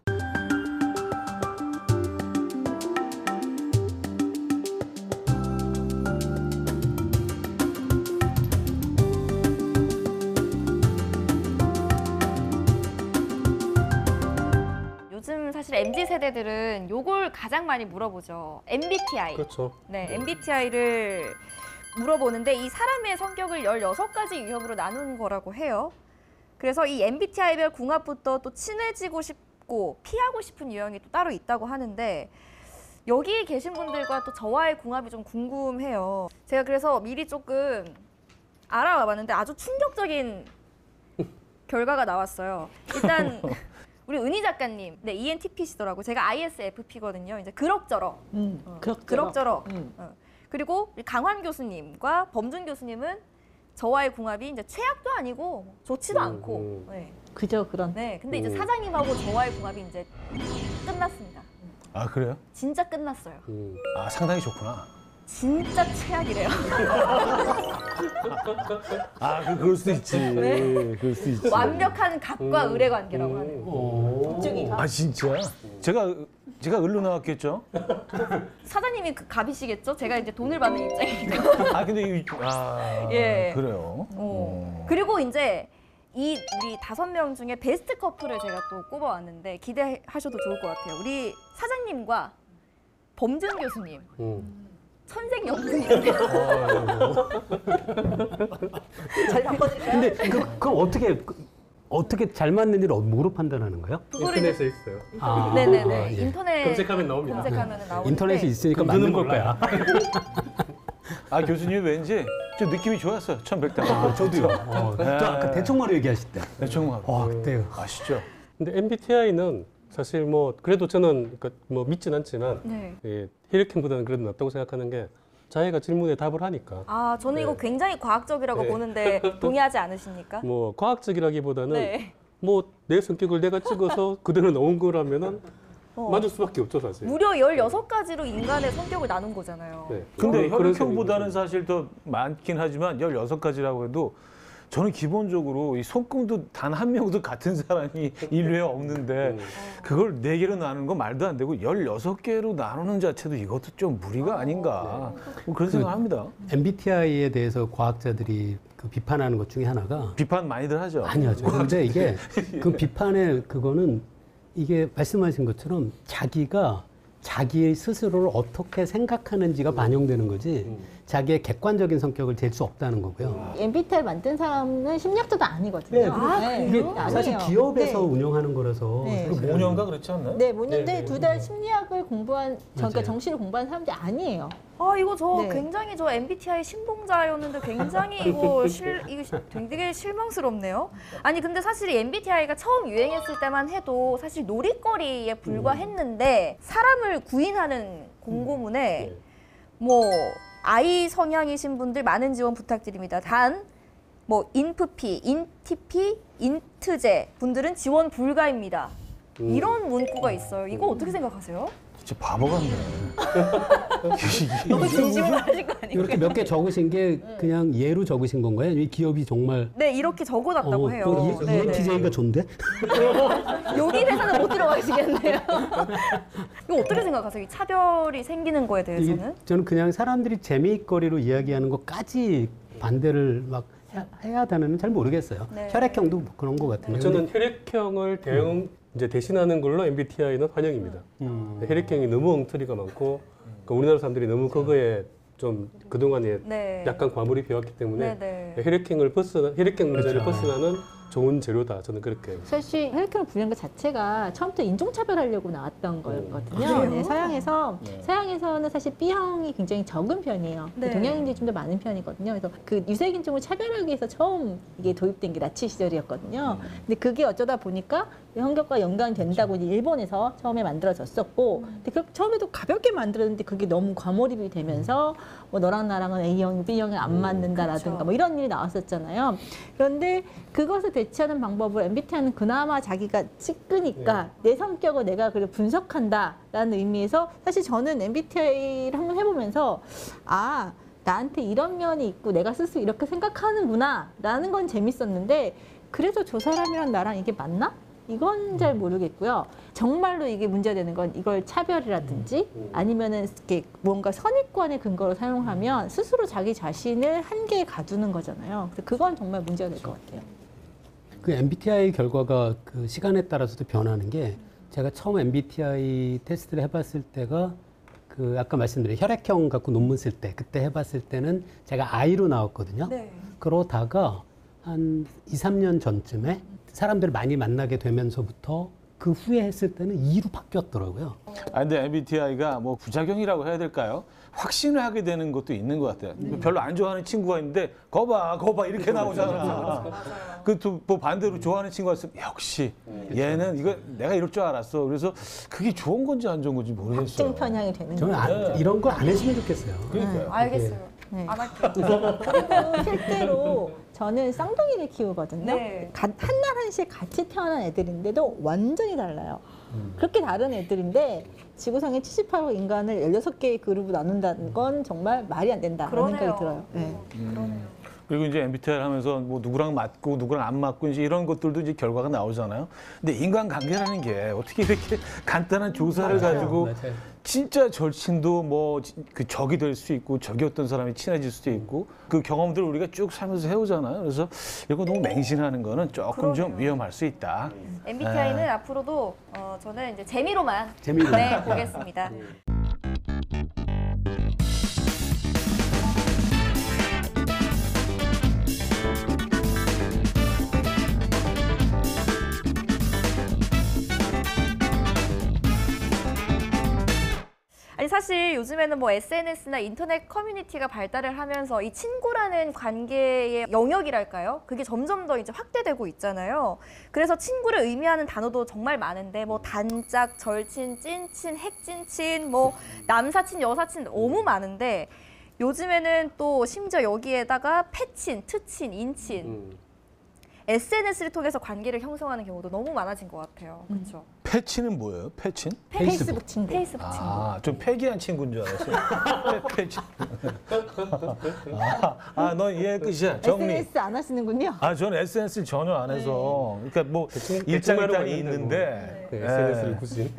요즘 사실 MZ 세대들은 요걸 가장 많이 물어보죠. MBTI. 그렇죠. 네, MBTI를 물어보는데 이 사람의 성격을 16가지 유형으로 나눈 거라고 해요. 그래서 이 MBTI별 궁합부터 또 친해지고 싶고 피하고 싶은 유형이 또 따로 있다고 하는데 여기 계신 분들과 또 저와의 궁합이 좀 궁금해요. 제가 그래서 미리 조금 알아와 봤는데 아주 충격적인 결과가 나왔어요. 일단 우리 은희 작가님, 네, ENTP시더라고. 제가 ISFP거든요. 이제 그럭저럭. 그럭저럭. 그리고 우리 강환 교수님과 범준 교수님은 저와의 궁합이 이제 최악도 아니고 좋지도 않고. 네. 그저 그런. 네. 근데 이제 사장님하고 저와의 궁합이 이제 끝났습니다. 아 그래요? 진짜 끝났어요. 아 상당히 좋구나. 진짜 최악이래요. 아 그럴 수 있지. 네. 그럴 수 있지. 완벽한 갑과 을의 관계라고 하네요. 아 진짜? 제가 을로 나왔겠죠? 사장님이 그 갑이시겠죠? 제가 이제 돈을 받는 입장이니까. 아 근데 예. 그래요. 그리고 이제 우리 5명 중에 베스트 커플을 제가 또 꼽아왔는데 기대하셔도 좋을 것 같아요. 우리 사장님과 범준 교수님. 천생연분이에요. 잘 바꿔드릴까요? 근데 그럼 어떻게 잘 맞는지를 뭐로 판단하는 거예요? 인터넷에 있어요. 아, 네네네. 예. 인터넷 검색하면 나옵니다. 검색하면 나오는데 인터넷에 있으니까 그럼 맞는 눈은 걸 거야. 아 교수님 왠지 좀 느낌이 좋았어요. 처음 뵐 때. 저도요. 저 아까 대청마루 얘기하실 때. 네, 정말. 그때 아시죠? 근데 MBTI는 사실 뭐 그래도 저는 그러니까 뭐 믿진 않지만 네. 예, 혈액형보다는 그래도 낫다고 생각하는 게 자기가 질문에 답을 하니까 아 저는 이거 굉장히 과학적이라고 보는데 동의하지 않으십니까? 뭐 과학적이라기보다는 네. 뭐 내 성격을 내가 찍어서 그대로 넣은 거라면은 어. 맞을 수밖에 없죠 사실. 무려 16가지로 인간의 성격을 나눈 거잖아요. 네. 근데 그런 혈액형보다는 셈이죠. 사실 더 많긴 하지만 16가지라고 해도 저는 기본적으로 이 손금도 단 한 명도 같은 사람이 인류에 없는데 그걸 4개로 나누는 건 말도 안 되고 16개로 나누는 자체도 이것도 좀 무리가 아닌가 뭐 그런 생각합니다. MBTI에 대해서 과학자들이 그 비판하는 것 중에 하나가 비판 많이들 하죠. 많이 하죠. 근데 이게 그 비판의 그거는 이게 말씀하신 것처럼 자기가 자기 스스로를 어떻게 생각하는지가 반영되는 거지 자기의 객관적인 성격을 잴 수 없다는 거고요. MBTI 만든 사람은 심리학자도 아니거든요. 네, 네, 이게 아니에요. 사실 기업에서 네. 운영하는 거라서 네. 그 모녀인가 그렇지 않나요? 네, 뭐는데 2달 심리학을 공부한, 그러니까 맞아요. 정시를 공부한 사람들이 아니에요. 아 이거 저 네. 굉장히 저 MBTI 신봉자였는데 굉장히 이거 되게 실망스럽네요. 아니 근데 사실 이 MBTI가 처음 유행했을 때만 해도 사실 놀이거리에 불과했는데 사람을 구인하는 공고문에 뭐 I 성향이신 분들 많은 지원 부탁드립니다. 단 뭐 인프피, 인티피, 인트제 분들은 지원 불가입니다. 이런 문구가 있어요. 이거 어떻게 생각하세요? 진짜 바보 같네. 너무 진심으로 하신 거 아니에요? 이렇게 몇 개 적으신 게 그냥 예로 적으신 건가요? 이 기업이 정말 네 이렇게 적어놨다고 해요. 네, 네. ENTJ가 좋은데? 여기 회사는 못 들어가시겠네요. 이거 어떻게 생각하세요? 이 차별이 생기는 거에 대해서는? 저는 그냥 사람들이 재미있거리로 이야기하는 것까지 반대를 막 해야 되는 잘 모르겠어요. 네. 혈액형도 뭐 그런 것 같은데. 저는 혈액형을 이제 대신하는 걸로 MBTI는 환영입니다. 혈액형이 너무 엉터리가 많고 그러니까 우리나라 사람들이 너무 그거에 좀 그동안에 네. 약간 과몰입 해왔기 때문에 네. 혈액형 문제를 벗어나는 좋은 재료다. 저는 그렇게. 사실 혈액형을 부리는 것 자체가 처음부터 인종차별하려고 나왔던 거였거든요. 네, 서양에서는 사실 B형이 굉장히 적은 편이에요. 네. 동양인들이 좀 더 많은 편이거든요. 그래서 그 유색인종을 차별하기 위해서 처음 이게 도입된 게 나치 시절이었거든요. 근데 그게 어쩌다 보니까 성격과 연관된다고 이제 일본에서 처음에 만들어졌었고, 근데 그 처음에도 가볍게 만들었는데 그게 너무 과몰입이 되면서 뭐 너랑 나랑은 A형, B형이 안 맞는다라든가 뭐 이런 일이 나왔었잖아요. 그런데 그것을 대체하는 방법을 MBTI는 그나마 자기가 찍으니까 내 성격을 내가 그래 분석한다라는 의미에서 사실 저는 MBTI를 한번 해보면서 아 나한테 이런 면이 있고 내가 스스로 이렇게 생각하는구나 라는 건 재밌었는데 그래서 저 사람이랑 나랑 이게 맞나? 이건 잘 모르겠고요. 정말로 이게 문제되는 건 이걸 차별이라든지 아니면은 이렇게 뭔가 선입관의 근거로 사용하면 스스로 자기 자신을 한계에 가두는 거잖아요. 그래서 그건 정말 문제가 될 것 같아요. 그 MBTI 결과가 그 시간에 따라서도 변하는 게 제가 처음 MBTI 테스트를 해봤을 때가 그 아까 말씀드린 혈액형 갖고 논문 쓸 때 그때 해봤을 때는 제가 I로 나왔거든요. 네. 그러다가 한 2, 3년 전쯤에 사람들을 많이 만나게 되면서부터 그 후에 했을 때는 E로 바뀌었더라고요. 아, 근데 MBTI가 뭐 부작용이라고 해야 될까요? 확신을 하게 되는 것도 있는 것 같아요. 별로 안 좋아하는 친구가 있는데 거봐 이렇게 나오잖아. 뭐 반대로 좋아하는 친구가 있으면 역시 얘는 이거 내가 이럴 줄 알았어. 그래서 그게 좋은 건지 안 좋은 건지 모르겠어요. 확증 편향이 되는 저는 거예요. 이런 걸 안 했으면 좋겠어요. 그러니까요. 알겠어요. 네. 안 할게요. 그리고 실제로 저는 쌍둥이를 키우거든요. 네. 한날 한시에 같이 태어난 애들인데도 완전히 달라요. 그렇게 다른 애들인데 지구상의 78억 인간을 16개의 그룹으로 나눈다는 건 정말 말이 안 된다는 그러네요. 생각이 들어요. 네. 그러네요. 그리고 이제 MBTI 하면서 뭐 누구랑 맞고 누구랑 안 맞고 이제 이런 것들도 이제 결과가 나오잖아요. 근데 인간관계라는 게 어떻게 이렇게 간단한 조사를 가지고 맞아요. 진짜 절친도 뭐 그 적이 될 수 있고 적이 어떤 사람이 친해질 수도 있고 그 경험들을 우리가 쭉 살면서 해오잖아요. 그래서 이거 너무 맹신하는 거는 조금 좀 그러네요. 위험할 수 있다. MBTI는 앞으로도 저는 이제 재미로만 네, 보겠습니다. 아니 사실 요즘에는 뭐 SNS나 인터넷 커뮤니티가 발달을 하면서 이 친구라는 관계의 영역이랄까요? 그게 점점 더 이제 확대되고 있잖아요. 그래서 친구를 의미하는 단어도 정말 많은데 뭐 단짝, 절친, 찐친, 핵찐친, 뭐 남사친, 여사친 너무 많은데 요즘에는 또 심지어 여기에다가 패친, 트친, 인친 SNS를 통해서 관계를 형성하는 경우도 너무 많아진 것 같아요. 그렇죠? 패치는 뭐예요? 패친? 페이스북 친구. 페이스북 친구. 아, 좀 패기한 친구인 줄 알았어요. 패치. 넌 이해 끝이야. 정리. SNS 안 하시는군요. 저는 SNS를 전혀 안 해서. 그러니까 뭐 일장일단이 대충 있는데. 네, SNS를 굳이.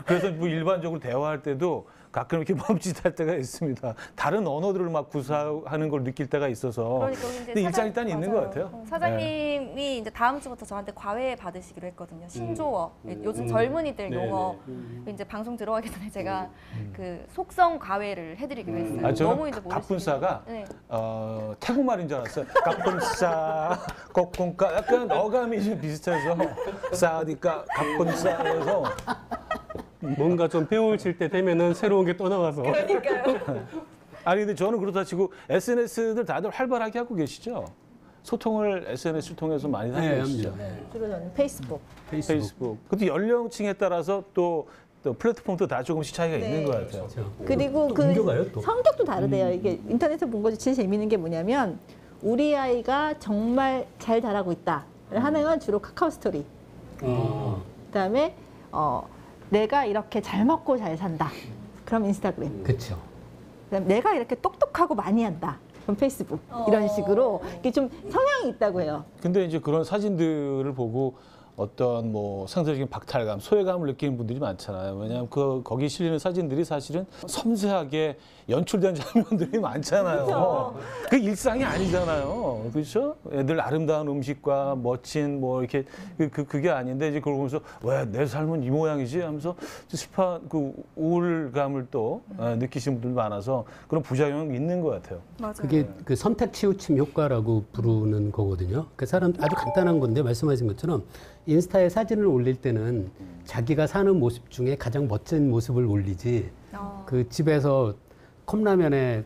그래서 뭐 일반적으로 대화할 때도 가끔 이렇게 멈칫할 때가 있습니다. 다른 언어들을 막 구사하는 걸 느낄 때가 있어서. 그러니까 이제 근데 일장일단이 있는 것 맞아요. 같아요. 사장님이 이제 다음 주부터 저한테 과외 받으시기로 했거든요. 신조어. 요즘 젊은이들 네, 용어. 이제 방송 들어가기 전에 제가 그 속성 과외를 해드리기로 했어요. 저는 이제 모르시니까. 갑분싸가 네. 태국말인 줄 알았어요. 갑분싸, kokkun가 약간 어감이 좀 비슷해서 싸디까 갑분싸에서 뭔가 좀 배우실 때 되면은 새로운 게 또 나와서. 아니 근데 저는 그렇다 치고 SNS들 다들 활발하게 하고 계시죠? 소통을 SNS를 통해서 많이 하고 네, 계시죠? 합니다. 주로 저는 페이스북. 페이스북. 근데 연령층에 따라서 또 플랫폼도 다 조금씩 차이가 있는 것 같아요. 그렇죠. 그리고 또 옮겨가요, 또. 성격도 다르대요. 이게 인터넷에서 본 것이 제일 재밌는 게 뭐냐면 우리 아이가 정말 잘 자라고 있다. 하는 건 주로 카카오 스토리. 그다음에 내가 이렇게 잘 먹고 잘 산다. 그럼 인스타그램. 그렇죠. 그다음에 내가 이렇게 똑똑하고 많이 한다. 그럼 페이스북. 이런 식으로 이게 좀 성향이 있다고 해요. 근데 이제 그런 사진들을 보고 어떤 뭐 상대적인 박탈감, 소외감을 느끼는 분들이 많잖아요. 왜냐하면 거기 실리는 사진들이 사실은 섬세하게 연출된 장면들이 많잖아요. 그 일상이 아니잖아요. 그렇죠? 애들 아름다운 음식과 멋진 뭐 이렇게 그게 아닌데 이제 그걸 보면서 왜 내 삶은 이 모양이지 하면서 슬픈 그 우울감을 또 느끼시는 분들 많아서 그런 부작용이 있는 것 같아요. 맞아요. 그게 그 선택 치우침 효과라고 부르는 거거든요. 그 사람 아주 간단한 건데 말씀하신 것처럼 인스타에 사진을 올릴 때는 자기가 사는 모습 중에 가장 멋진 모습을 올리지 그 집에서 컵라면으로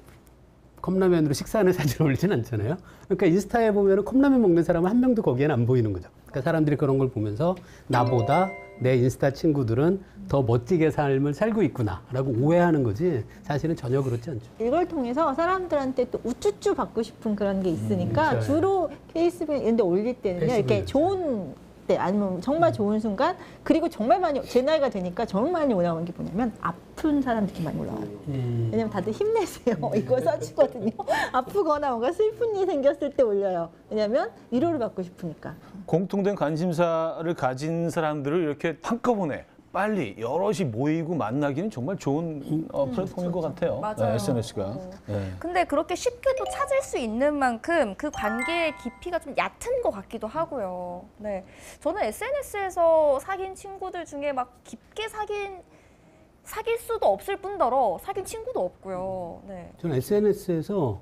식사하는 사진을 올리진 않잖아요. 그러니까 인스타에 보면 컵라면 먹는 사람은 한 명도 거기에는 안 보이는 거죠. 그러니까 사람들이 그런 걸 보면서 나보다 내 인스타 친구들은 더 멋지게 삶을 살고 있구나라고 오해하는 거지 사실은 전혀 그렇지 않죠. 이걸 통해서 사람들한테 또 우쭈쭈 받고 싶은 그런 게 있으니까 그렇죠. 주로 페이스북 이런 데 올릴 때는요. 이렇게 페이스북이죠. 좋은 때 아니면 정말 좋은 순간 그리고 정말 많이 제 나이가 되니까 정말 많이 올라오는 게 뭐냐면 아픈 사람들이 많이 올라와요. 왜냐면 다들 힘내세요. 이거 써주거든요. 아프거나 뭔가 슬픈 일이 생겼을 때 올려요. 왜냐면 위로를 받고 싶으니까. 공통된 관심사를 가진 사람들을 이렇게 한꺼번에 빨리 여럿이 모이고 만나기는 정말 좋은 플랫폼인 것 같아요. 맞아요. SNS가. 네. 근데 그렇게 쉽게 또 찾을 수 있는 만큼 그 관계의 깊이가 좀 얕은 것 같기도 하고요. 네, 저는 SNS에서 사귄 친구들 중에 막 깊게 사귈 수도 없을 뿐더러 사귄 친구도 없고요. 네. 저는 SNS에서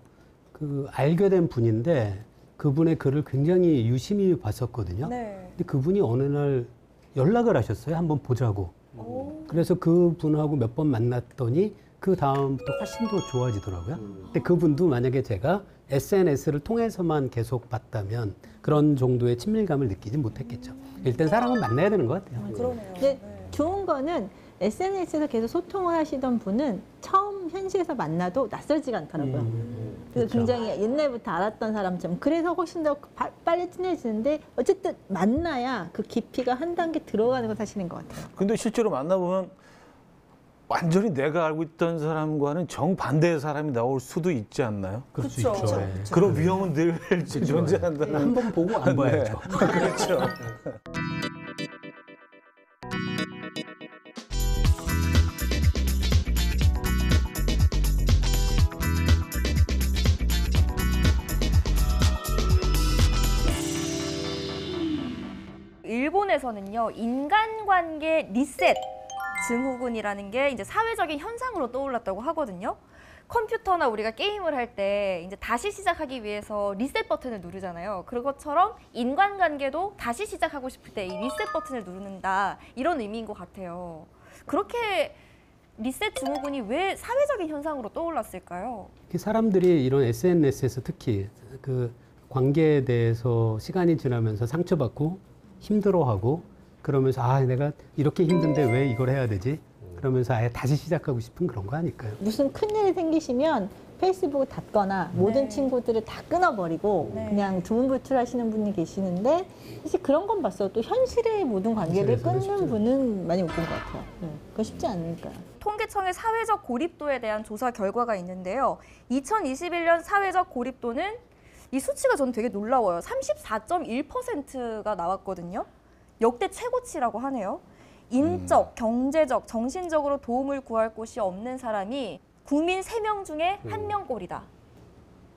그 알게 된 분인데 그분의 글을 굉장히 유심히 봤었거든요. 네. 근데 그분이 어느 날 연락을 하셨어요. 한번 보자고. 그래서 그분하고 몇 번 만났더니 그 다음부터 훨씬 더 좋아지더라고요. 근데 그분도 만약에 제가 SNS를 통해서만 계속 봤다면 그런 정도의 친밀감을 느끼지 못했겠죠. 일단 사람은 만나야 되는 것 같아요. 그러네요. 근데 네. 좋은 거는 SNS에서 계속 소통을 하시던 분은 처음 실험 현실에서 만나도 낯설지가 않더라고요. 그래서 굉장히 옛날부터 알았던 사람처럼 그래서 훨씬 더 빨리 친해지는데 어쨌든 만나야 그 깊이가 한 단계 들어가는 건 사실인 것 같아요. 근데 실제로 만나보면 완전히 내가 알고 있던 사람과는 정반대의 사람이 나올 수도 있지 않나요? 그럴 수 그쵸. 있죠. 예. 그런 위험은 늘 존재한다는. 한 번 보고 안 봐야죠. 그렇죠. 일본에서는요, 인간관계 리셋 증후군이라는 게 이제 사회적인 현상으로 떠올랐다고 하거든요. 컴퓨터나 우리가 게임을 할 때 이제 다시 시작하기 위해서 리셋 버튼을 누르잖아요. 그것처럼 인간관계도 다시 시작하고 싶을 때 이 리셋 버튼을 누른다, 이런 의미인 것 같아요. 그렇게 리셋 증후군이 왜 사회적인 현상으로 떠올랐을까요? 사람들이 이런 SNS에서 특히 그 관계에 대해서 시간이 지나면서 상처받고 힘들어하고 그러면서 아, 내가 이렇게 힘든데 왜 이걸 해야 되지? 그러면서 아예 다시 시작하고 싶은 그런 거 아닐까요? 무슨 큰일이 생기시면 페이스북을 닫거나 모든 친구들을 다 끊어버리고 네. 그냥 두문불출하시는 분이 계시는데 사실 그런 건 봤어요. 또 현실의 모든 관계를 현실에서는 끊는 쉽지 분은 많이 못 본 것 같아요. 그거 쉽지 않으니까요. 통계청의 사회적 고립도에 대한 조사 결과가 있는데요. 2021년 사회적 고립도는 이 수치가 저는 되게 놀라워요. 34.1%가 나왔거든요. 역대 최고치라고 하네요. 인적, 경제적, 정신적으로 도움을 구할 곳이 없는 사람이 국민 3명 중에 1명 꼴이다.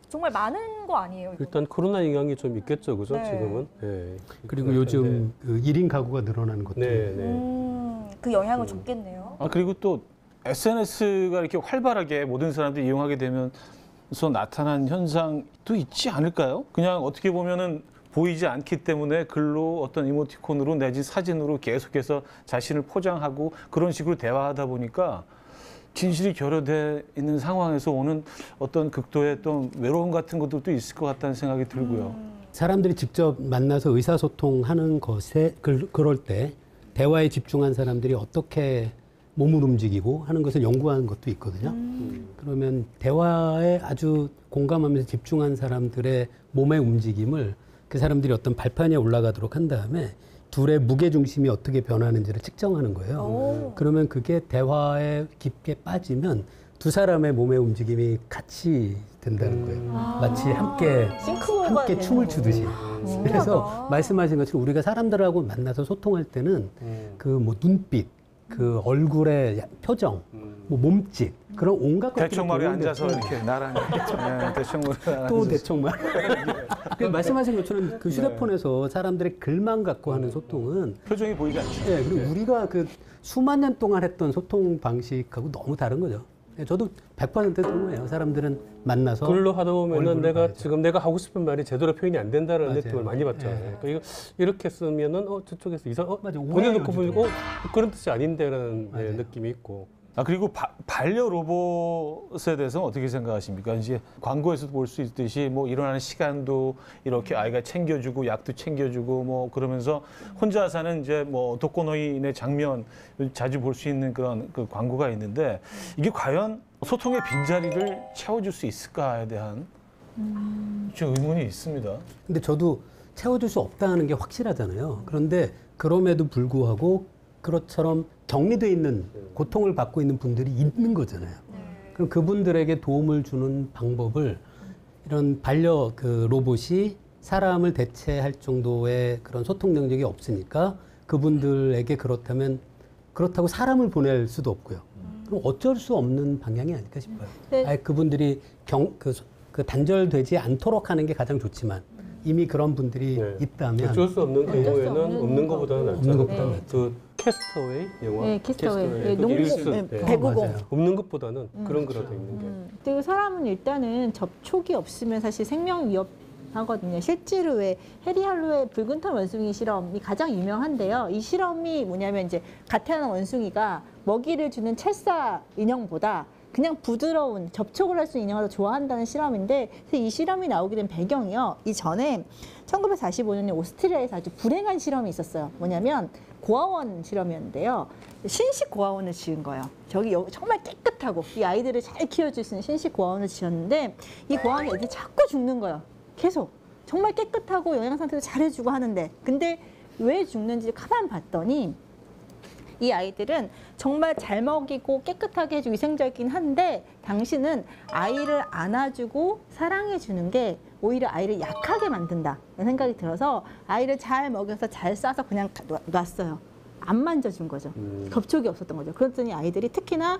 정말 많은 거 아니에요, 이거? 일단 코로나 영향이 좀 있겠죠, 그죠? 네. 지금은. 네. 그리고 요즘 그 1인 가구가 늘어나는 것도 네, 네. 그 영향을 줬겠네요. 아, 그리고 또 SNS가 이렇게 활발하게 모든 사람들이 이용하게 되면서 나타난 현상도 있지 않을까요? 그냥 어떻게 보면은 보이지 않기 때문에 글로 어떤 이모티콘으로 내지 사진으로 계속해서 자신을 포장하고 그런 식으로 대화하다 보니까 진실이 결여돼 있는 상황에서 오는 어떤 극도의 또 외로움 같은 것들도 있을 것 같다는 생각이 들고요. 사람들이 직접 만나서 의사소통하는 것에 그럴 때 대화에 집중한 사람들이 어떻게 몸을 움직이고 하는 것을 연구하는 것도 있거든요. 그러면 대화에 아주 공감하면서 집중한 사람들의 몸의 움직임을 그 사람들이 어떤 발판에 올라가도록 한 다음에 둘의 무게 중심이 어떻게 변하는지를 측정하는 거예요. 그러면 그게 대화에 깊게 빠지면 두 사람의 몸의 움직임이 같이 된다는 거예요. 마치 싱크로가 함께 되는 춤을 거예요. 추듯이. 그래서 말씀하신 것처럼 우리가 사람들하고 만나서 소통할 때는 그 뭐 눈빛, 그 얼굴의 표정, 뭐 몸짓 그런 온갖 것들이 대청마루에 보이는데 앉아서 이렇게 나란히 대청마루에 또 앉아서. 대청말. 그 말씀하신 것처럼 그 휴대폰에서 사람들의 글만 갖고 하는 소통은 표정이 보이지 않죠. 네, 그리고 우리가 그 수만 년 동안 했던 소통 방식하고 너무 다른 거죠. 네, 저도 100% 동의해요. 사람들은 만나서 글로 하다 보면은 얼굴을 내가 봐야죠. 지금 내가 하고 싶은 말이 제대로 표현이 안 된다는 맞아요. 느낌을 많이 받잖아요. 그러니까 이렇게 쓰면은 저쪽에서 맞아, 보내놓고 오해를 보니까 그런 뜻이 아닌데라는 맞아요. 느낌이 있고. 아, 그리고 반려 로봇에 대해서는 어떻게 생각하십니까? 이제 광고에서도 볼 수 있듯이 뭐 일어나는 시간도 이렇게 아이가 챙겨주고 약도 챙겨주고 뭐 그러면서 혼자 사는 이제 뭐 독거노인의 장면 자주 볼 수 있는 그런 그 광고가 있는데 이게 과연 소통의 빈자리를 채워줄 수 있을까에 대한 좀 의문이 있습니다. 근데 저도 채워줄 수 없다는 게 확실하잖아요. 그런데 그럼에도 불구하고 그것처럼 격리돼 있는 고통을 받고 있는 분들이 있는 거잖아요. 그럼 그분들에게 도움을 주는 방법을 이런 반려 그 로봇이 사람을 대체할 정도의 그런 소통 능력이 없으니까 그분들에게 그렇다고 사람을 보낼 수도 없고요. 그럼 어쩔 수 없는 방향이 아닐까 싶어요. 네. 아예 그분들이 그 단절되지 않도록 하는 게 가장 좋지만 이미 그런 분들이 네. 있다면 어쩔 수 없는 어쩔 수 경우에는 없는 없는 것보다는 거고. 낫잖아요. 없는 것보다는 그 캐스터웨이 영화. 네, 캐스터웨이. 네, 그 농구, 일스. 네, 네. 배구공. 맞아요. 없는 것보다는 그런 거라도 있는 게. 그리고 사람은 일단은 접촉이 없으면 사실 생명 위협하거든요. 실제로 왜 해리 할로의 붉은 털 원숭이 실험이 가장 유명한데요. 이 실험이 뭐냐면 이제 갓 태어난 원숭이가 먹이를 주는 찰사 인형보다 그냥 부드러운 접촉을 할 수 있는 걸 더 좋아한다는 실험인데 이 실험이 나오게 된 배경이요. 이전에 1945년에 오스트리아에서 아주 불행한 실험이 있었어요. 뭐냐면 고아원 실험이었는데요. 신식 고아원을 지은 거예요. 정말 깨끗하고 이 아이들을 잘 키워줄 수 있는 신식 고아원을 지었는데 이 고아원에 애들이 자꾸 죽는 거예요. 계속. 정말 깨끗하고 영양 상태도 잘해주고 하는데 근데 왜 죽는지 가만 봤더니 이 아이들은 정말 잘 먹이고 깨끗하게 해주고 위생적이긴 한데 당신은 아이를 안아주고 사랑해주는 게 오히려 아이를 약하게 만든다는 생각이 들어서 아이를 잘 먹여서 잘 싸서 그냥 놨어요. 안 만져준 거죠. 접촉이 없었던 거죠. 그랬더니 아이들이 특히나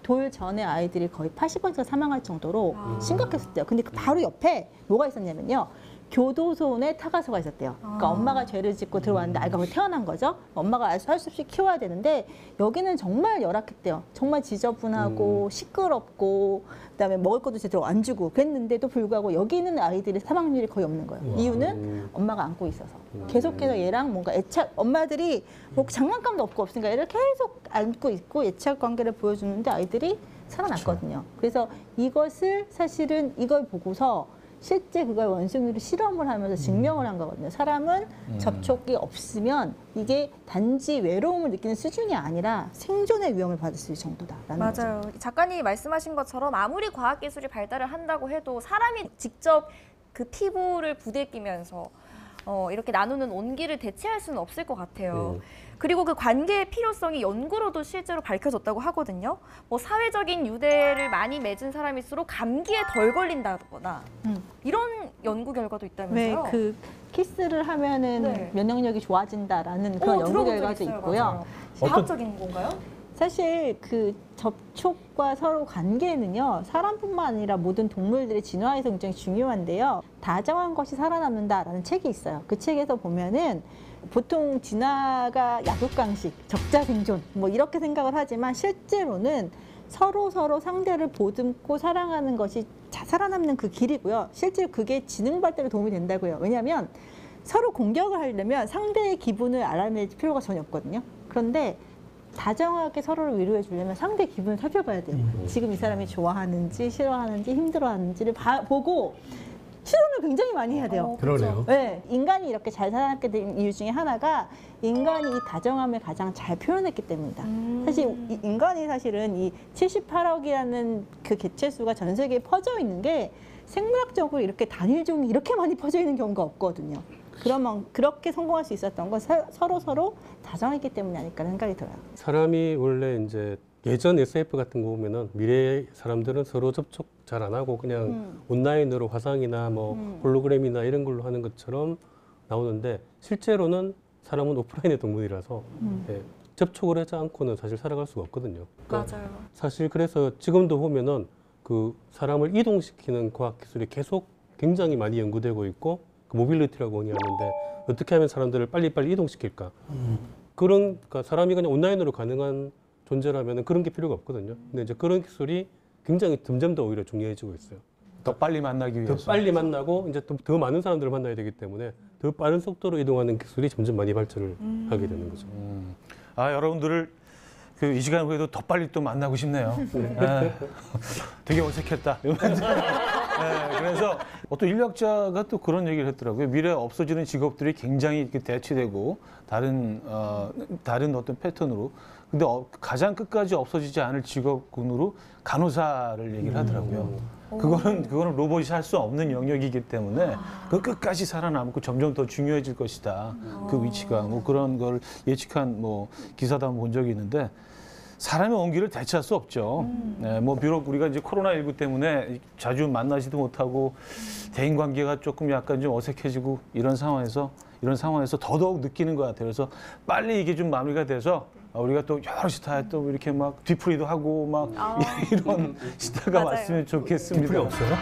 돌 전에 아이들이 거의 80%가 사망할 정도로 심각했었대요. 근데 그 바로 옆에 뭐가 있었냐면요. 교도소에 타가서가 있었대요. 그러니까 엄마가 죄를 짓고 들어왔는데 아이가 거기 태어난 거죠. 엄마가 할 수 없이 키워야 되는데 여기는 정말 열악했대요. 정말 지저분하고 시끄럽고 그다음에 먹을 것도 제대로 안 주고 그랬는데도 불구하고 여기는 아이들이 사망률이 거의 없는 거예요. 이유는 엄마가 안고 있어서 계속해서 얘랑 뭔가 애착 엄마들이 뭐 장난감도 없으니까 얘를 계속 안고 있고 애착 관계를 보여주는데 아이들이 살아났거든요. 그래서 이것을 사실은 이걸 보고서 실제 그걸 원숭이로 실험을 하면서 증명을 한 거거든요. 사람은 접촉이 없으면 이게 단지 외로움을 느끼는 수준이 아니라 생존의 위험을 받을 수 있을 정도다라는 맞아요. 거죠. 작가님이 말씀하신 것처럼 아무리 과학기술이 발달을 한다고 해도 사람이 직접 그 피부를 부대끼면서 이렇게 나누는 온기를 대체할 수는 없을 것 같아요. 그리고 그 관계의 필요성이 연구로도 실제로 밝혀졌다고 하거든요. 뭐 사회적인 유대를 많이 맺은 사람일수록 감기에 덜 걸린다거나 이런 연구 결과도 있다면서요. 왜 그 키스를 하면은 네. 면역력이 좋아진다라는 그런 연구 들어본 적 결과도 있어요. 있고요. 맞아요. 과학적인 건가요? 사실 그 접촉과 서로 관계는요, 사람뿐만 아니라 모든 동물들의 진화에서 굉장히 중요한데요. 다정한 것이 살아남는다라는 책이 있어요. 그 책에서 보면은 보통 진화가 약육강식, 적자생존 뭐 이렇게 생각을 하지만 실제로는 서로 상대를 보듬고 사랑하는 것이 살아남는 그 길이고요. 실제로 그게 지능 발달에 도움이 된다고요. 왜냐하면 서로 공격을 하려면 상대의 기분을 알아낼 필요가 전혀 없거든요. 그런데 다정하게 서로를 위로해 주려면 상대 기분을 살펴봐야 돼요. 지금 이 사람이 좋아하는지 싫어하는지 힘들어하는지를 보고 실험을 굉장히 많이 해야 돼요. 그러네요. 네, 인간이 이렇게 잘 살아남게 된 이유 중에 하나가 인간이 이 다정함을 가장 잘 표현했기 때문이다. 사실 인간이 사실은 이 78억이라는 그 개체수가 전 세계에 퍼져 있는 게 생물학적으로 이렇게 단일종이 이렇게 많이 퍼져 있는 경우가 없거든요. 그러면 그렇게 성공할 수 있었던 건 서로 다정했기 때문이 아닐까 생각이 들어요. 사람이 원래 이제 예전 SF 같은 거 보면은 미래 사람들은 서로 접촉 잘 안 하고 그냥 온라인으로 화상이나 뭐 홀로그램이나 이런 걸로 하는 것처럼 나오는데 실제로는 사람은 오프라인의 동물이라서 예, 접촉을 하지 않고는 사실 살아갈 수가 없거든요. 그러니까 맞아요. 사실 그래서 지금도 보면은 그 사람을 이동시키는 과학 기술이 계속 굉장히 많이 연구되고 있고 그 모빌리티라고 하는데 어떻게 하면 사람들을 빨리빨리 이동시킬까? 그러니까 사람이 그냥 온라인으로 가능한 존재라면 그런 게 필요가 없거든요. 근데 이제 그런 기술이 굉장히 점점 더 오히려 중요해지고 있어요. 더 빨리 만나기 더 위해서. 빨리 만나고 이제 더 많은 사람들을 만나야 되기 때문에 더 빠른 속도로 이동하는 기술이 점점 많이 발전을 하게 되는 거죠. 아, 여러분들을 이 시간 후에도 더 빨리 또 만나고 싶네요. 네. 되게 어색했다. 네, 그래서 어떤 인류학자가 또 그런 얘기를 했더라고요. 미래에 없어지는 직업들이 굉장히 이렇게 대치되고 다른 어떤 패턴으로. 근데 가장 끝까지 없어지지 않을 직업군으로 간호사를 얘기를 하더라고요. 그거는 로봇이 할 수 없는 영역이기 때문에 그 끝까지 살아남고 점점 더 중요해질 것이다. 그 위치가 뭐 그런 걸 예측한 뭐 기사도 한번 본 적이 있는데 사람의 온기를 대체할 수 없죠. 네, 뭐 비록 우리가 이제 코로나19 때문에 자주 만나지도 못하고 대인 관계가 조금 약간 좀 어색해지고 이런 상황에서 더더욱 느끼는 것 같아요. 그래서 빨리 이게 좀 마무리가 돼서 우리가 또 여러 시타에 또 이렇게 막 뒤풀이도 하고 막 이런 시타가 맞아요. 왔으면 좋겠습니다. 필요 없어요?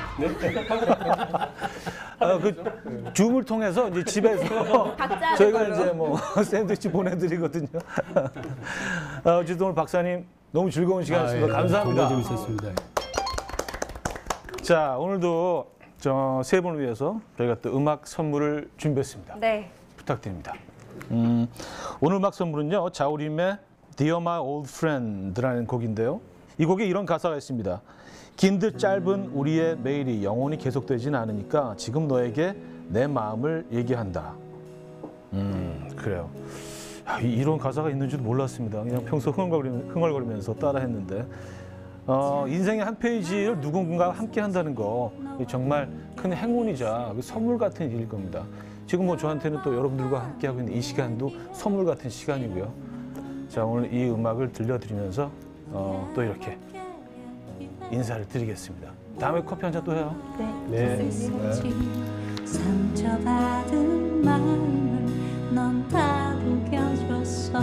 그 줌을 통해서 이제 집에서 각자 저희가 걸로. 이제 뭐 샌드위치 보내드리거든요. 어쨌든 오늘 박사님 너무 즐거운 시간이었습니다. 감사합니다. 정말 재밌었습니다. 자, 오늘도 세 분을 위해서 저희가 또 음악 선물을 준비했습니다. 네. 부탁드립니다. 오늘 음악 선물은요, 자우림의 Dear My Old Friend라는 곡인데요. 이 곡에 이런 가사가 있습니다. 긴 듯 짧은 우리의 매일이 영원히 계속되지는 않으니까 지금 너에게 내 마음을 얘기한다. 그래요. 이런 가사가 있는 줄 몰랐습니다. 그냥 평소 흥얼거리면서 따라했는데 인생의 한 페이지를 누군가와 함께 한다는 거 정말 큰 행운이자 선물 같은 일일 겁니다. 지금 뭐 저한테는 또 여러분들과 함께 하고 있는 이 시간도 선물 같은 시간이고요. 자, 오늘 이 음악을 들려드리면서 또 이렇게 인사를 드리겠습니다. 다음에 커피 한 잔 또 해요. 네. 상처받은 마음을 넌 다독여줬어.